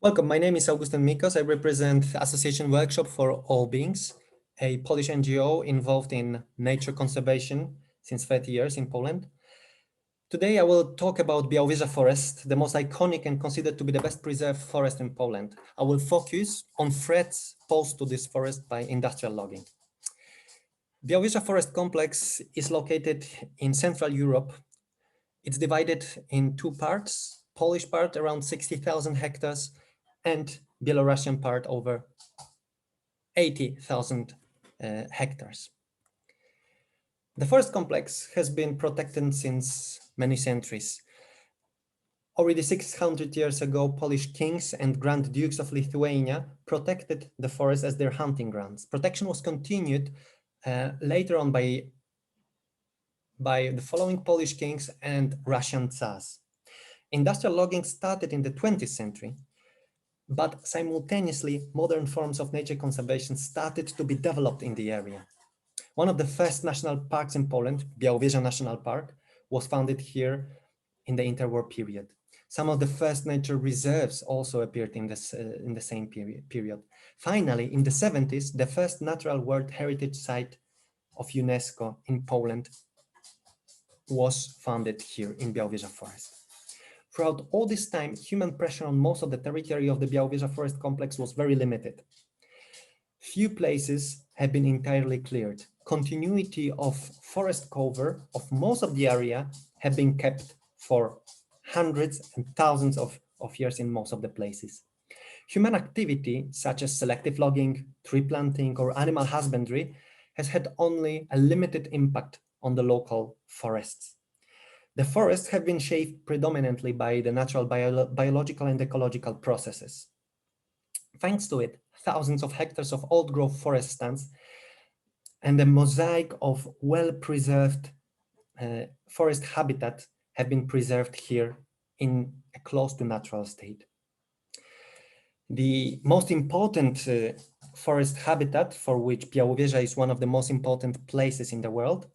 Welcome, my name is Augustyn Mikos. I represent Association Workshop for All Beings, a Polish NGO involved in nature conservation since 30 years in Poland. Today I will talk about Białowieża forest, the most iconic and considered to be the best preserved forest in Poland. I will focus on threats posed to this forest by industrial logging. Białowieża forest complex is located in Central Europe. It's divided in two parts, Polish part around 60,000 hectares and Belarusian part over 80,000 hectares. The forest complex has been protected since many centuries. Already 600 years ago, Polish kings and Grand Dukes of Lithuania protected the forest as their hunting grounds. Protection was continued later on by the following Polish kings and Russian Tsars. Industrial logging started in the 20th century, but simultaneously modern forms of nature conservation started to be developed in the area. One of the first national parks in Poland, Białowieża National Park, was founded here in the interwar period. Some of the first nature reserves also appeared in the same period. Finally, in the 70s, the first natural World Heritage Site of UNESCO in Poland was founded here in Białowieża Forest. Throughout all this time, human pressure on most of the territory of the Białowieża forest complex was very limited. Few places have been entirely cleared. Continuity of forest cover of most of the area have been kept for hundreds and thousands of years in most of the places. Human activity, such as selective logging, tree planting, or animal husbandry, has had only a limited impact on the local forests. The forests have been shaped predominantly by the natural biological and ecological processes. Thanks to it, thousands of hectares of old-growth forest stands and a mosaic of well-preserved forest habitat have been preserved here in a close to natural state. The most important forest habitat, for which Białowieża is one of the most important places in the world,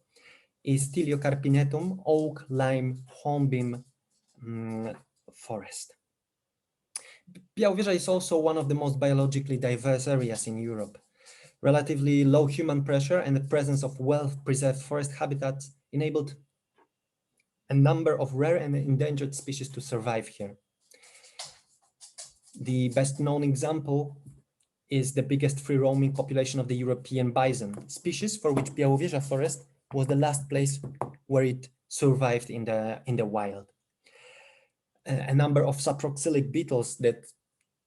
is Tiliocarpinetum oak lime hornbeam forest. Białowieża is also one of the most biologically diverse areas in Europe. Relatively low human pressure and the presence of well-preserved forest habitats enabled a number of rare and endangered species to survive here. The best known example is the biggest free-roaming population of the European bison species, for which Białowieża forest was the last place where it survived in the wild. A number of saproxylic beetles that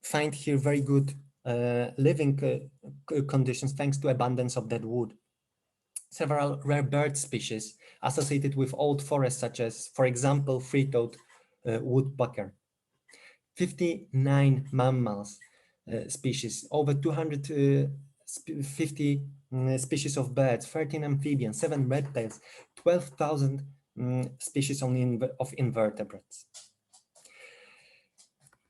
find here very good living conditions thanks to abundance of dead wood. Several rare bird species associated with old forests, such as, for example, three-toed woodpecker. 59 mammals species, over 250 species of birds, 13 amphibians, 7 reptiles, 12,000 species of invertebrates.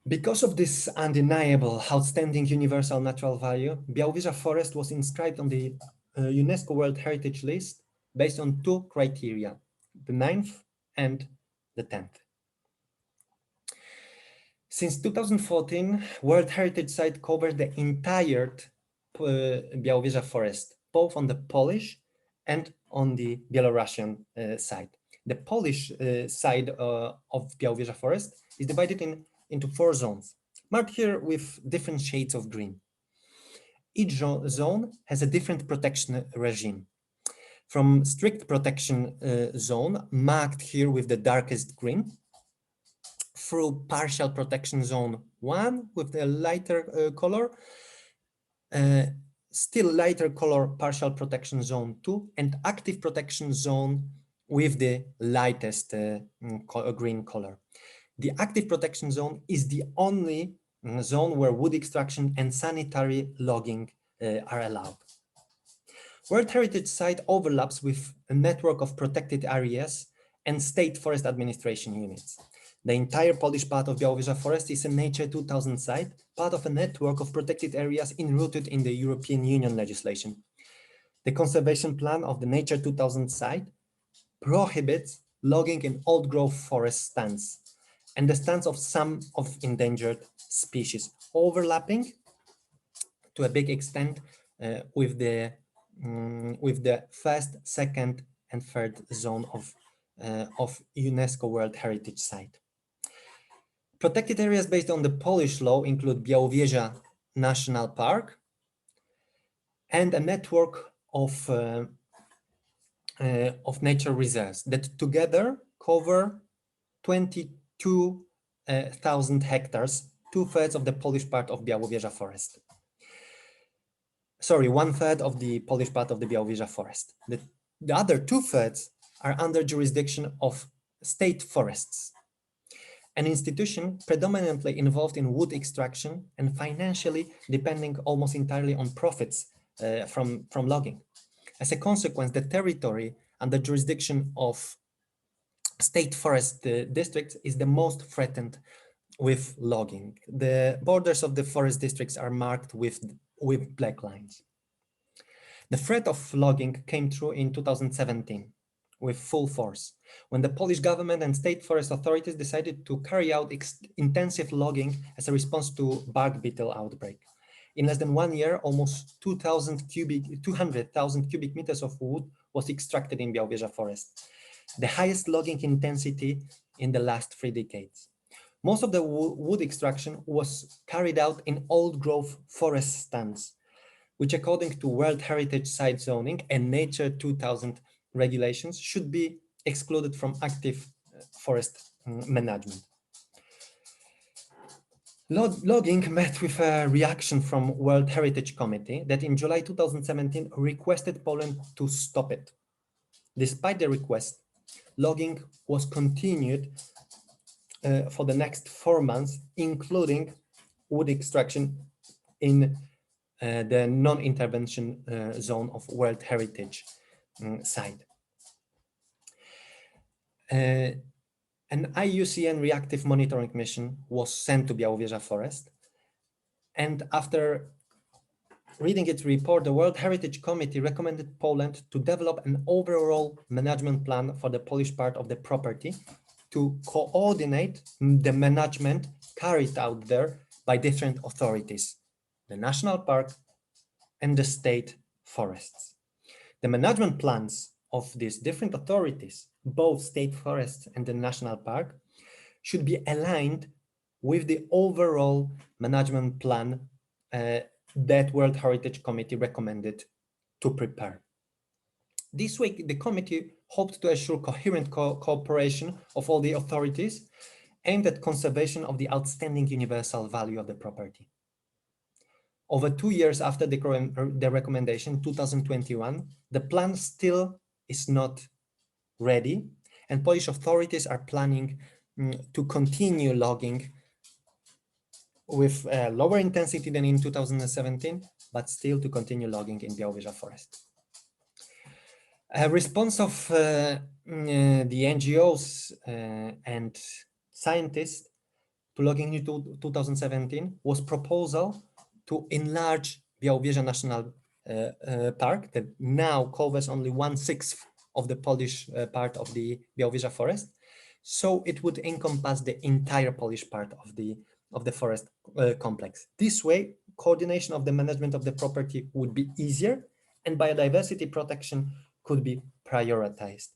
Because of this undeniable, outstanding universal natural value, Białowieża forest was inscribed on the UNESCO World Heritage List based on two criteria, the 9th and the 10th. Since 2014, World Heritage Site covered the entire Białowieża forest, both on the Polish and on the Belarusian side. The Polish side of Białowieża forest is divided into 4 zones, marked here with different shades of green. Each zone has a different protection regime. From strict protection zone, marked here with the darkest green, through partial protection zone 1 with the lighter color, still lighter color partial protection zone 2, and active protection zone with the lightest green color. The active protection zone is the only zone where wood extraction and sanitary logging are allowed. World Heritage Site overlaps with a network of protected areas and state forest administration units. The entire Polish part of Białowieża forest is a Nature 2000 site, part of a network of protected areas enrooted in the European Union legislation. The conservation plan of the Nature 2000 site prohibits logging in old-growth forest stands and the stance of some of endangered species, overlapping to a big extent with the first, second, and third zone of UNESCO World Heritage Site. Protected areas based on the Polish law include Białowieża National Park and a network of nature reserves that together cover 22,000 hectares, 2/3 of the Polish part of Białowieża forest. Sorry, 1/3 of the Polish part of the Białowieża forest. The other 2/3 are under jurisdiction of state forests, an institution predominantly involved in wood extraction and financially depending almost entirely on profits from logging. As a consequence, the territory under jurisdiction of state forest districts is the most threatened with logging. The borders of the forest districts are marked with black lines. The threat of logging came through in 2017 with full force, when the Polish government and state forest authorities decided to carry out intensive logging as a response to bark beetle outbreak. In less than 1 year, almost 200,000 cubic meters of wood was extracted in Białowieża forest, the highest logging intensity in the last 3 decades. Most of the wood extraction was carried out in old growth forest stands, which according to World Heritage Site zoning and Nature 2000 regulations should be excluded from active forest management. Logging met with a reaction from World Heritage Committee that in July 2017 requested Poland to stop it. Despite the request, logging was continued for the next 4 months, including wood extraction in the non-intervention zone of World Heritage Site. An IUCN reactive monitoring mission was sent to Białowieża forest, and after reading its report, the World Heritage Committee recommended Poland to develop an overall management plan for the Polish part of the property to coordinate the management carried out there by different authorities, the national park and the state forests. The management plans of these different authorities, both state forests and the national park, should be aligned with the overall management plan that World Heritage Committee recommended to prepare. This way, the committee hoped to assure coherent cooperation of all the authorities aimed at conservation of the outstanding universal value of the property. Over 2 years after the recommendation, 2021, the plan still is not ready, and Polish authorities are planning to continue logging with lower intensity than in 2017, but still to continue logging in Białowieża forest. A response of the NGOs and scientists to logging in 2017 was proposal to enlarge Białowieża National Park that now covers only 1/6 of the Polish part of the Białowieża forest, so it would encompass the entire Polish part of the forest complex. This way, coordination of the management of the property would be easier and biodiversity protection could be prioritized.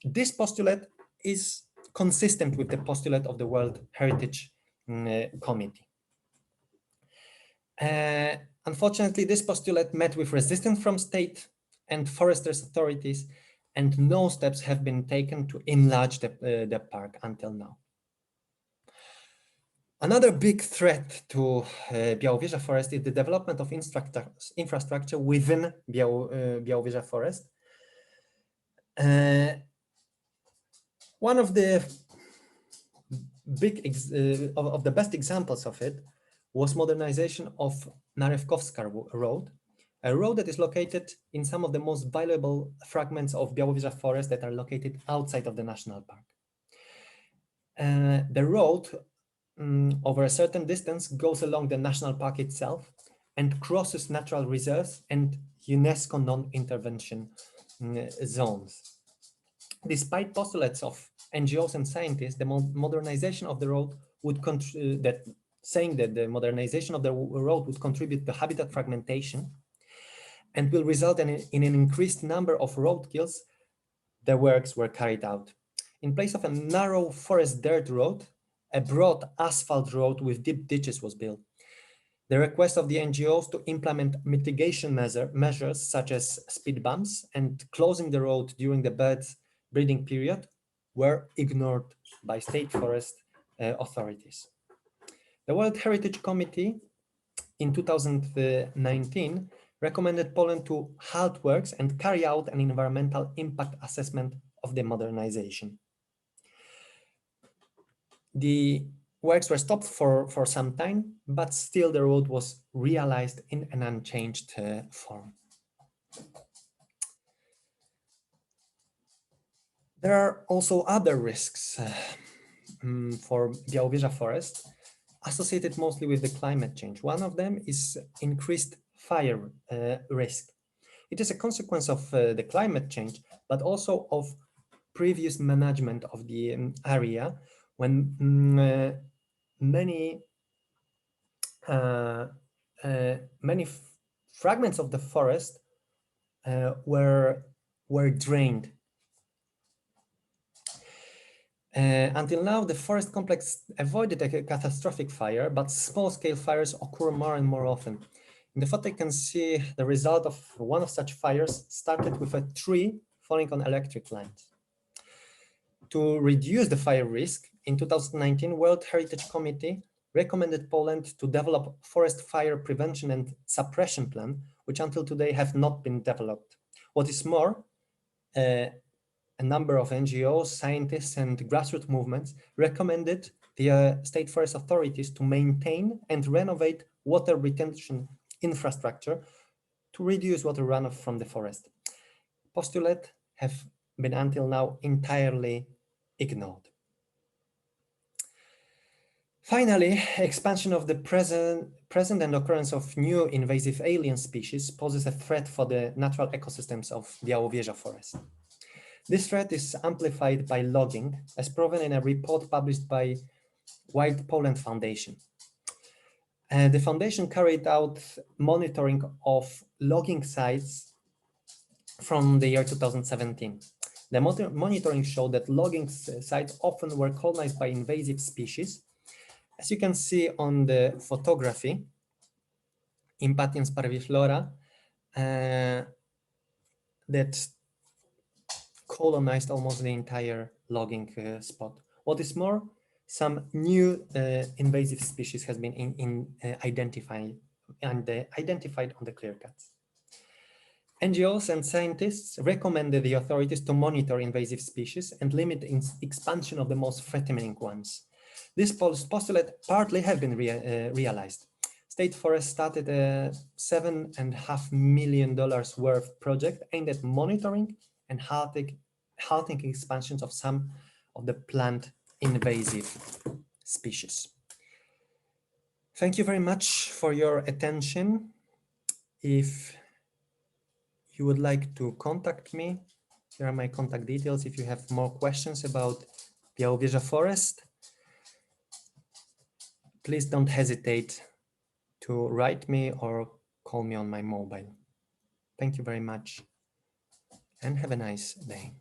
This postulate is consistent with the postulate of the World Heritage Committee. Unfortunately, this postulate met with resistance from state and foresters authorities, and no steps have been taken to enlarge the park until now. Another big threat to Białowieża forest is the development of infrastructure within Białowieża forest. One of the best examples of it was modernization of Narewkowska Road, a road that is located in some of the most valuable fragments of Białowieża forest that are located outside of the national park. The road over a certain distance goes along the national park itself and crosses natural reserves and UNESCO non-intervention zones. Despite postulates of NGOs and scientists, the modernization of the road would saying that the modernization of the road would contribute to habitat fragmentation and will result in an increased number of roadkills, the works were carried out. In place of a narrow forest dirt road, a broad asphalt road with deep ditches was built. The request of the NGOs to implement mitigation measures such as speed bumps and closing the road during the birds' breeding period were ignored by state forest authorities. The World Heritage Committee in 2019 recommended Poland to halt works and carry out an environmental impact assessment of the modernization. The works were stopped for some time, but still the road was realized in an unchanged form. There are also other risks for Białowieża forest, associated mostly with the climate change. One of them is increased fire risk. It is a consequence of the climate change, but also of previous management of the area, when many fragments of the forest were drained. Until now, the forest complex avoided a catastrophic fire, but small-scale fires occur more and more often. In the photo, you can see the result of one of such fires started with a tree falling on electric lines. To reduce the fire risk, in 2019, World Heritage Committee recommended Poland to develop forest fire prevention and suppression plan, which until today have not been developed. What is more, a number of NGOs, scientists, and grassroots movements recommended the state forest authorities to maintain and renovate water retention infrastructure to reduce water runoff from the forest. Postulates have been until now entirely ignored. Finally, expansion of the present and occurrence of new invasive alien species poses a threat for the natural ecosystems of Białowieża forest. This threat is amplified by logging, as proven in a report published by Wild Poland Foundation. The foundation carried out monitoring of logging sites from the year 2017. The monitoring showed that logging sites often were colonized by invasive species. As you can see on the photography, Impatiens parviflora, that colonized almost the entire logging spot. What is more, some new invasive species has been identified on the clear cuts. NGOs and scientists recommended the authorities to monitor invasive species and limit expansion of the most threatening ones. This postulate partly have been realized. State Forest started a $7.5 million worth project aimed at monitoring and halting expansions of some of the plant invasive species. Thank you very much for your attention. If you would like to contact me, here are my contact details. If you have more questions about Białowieża forest, please don't hesitate to write me or call me on my mobile. Thank you very much and have a nice day.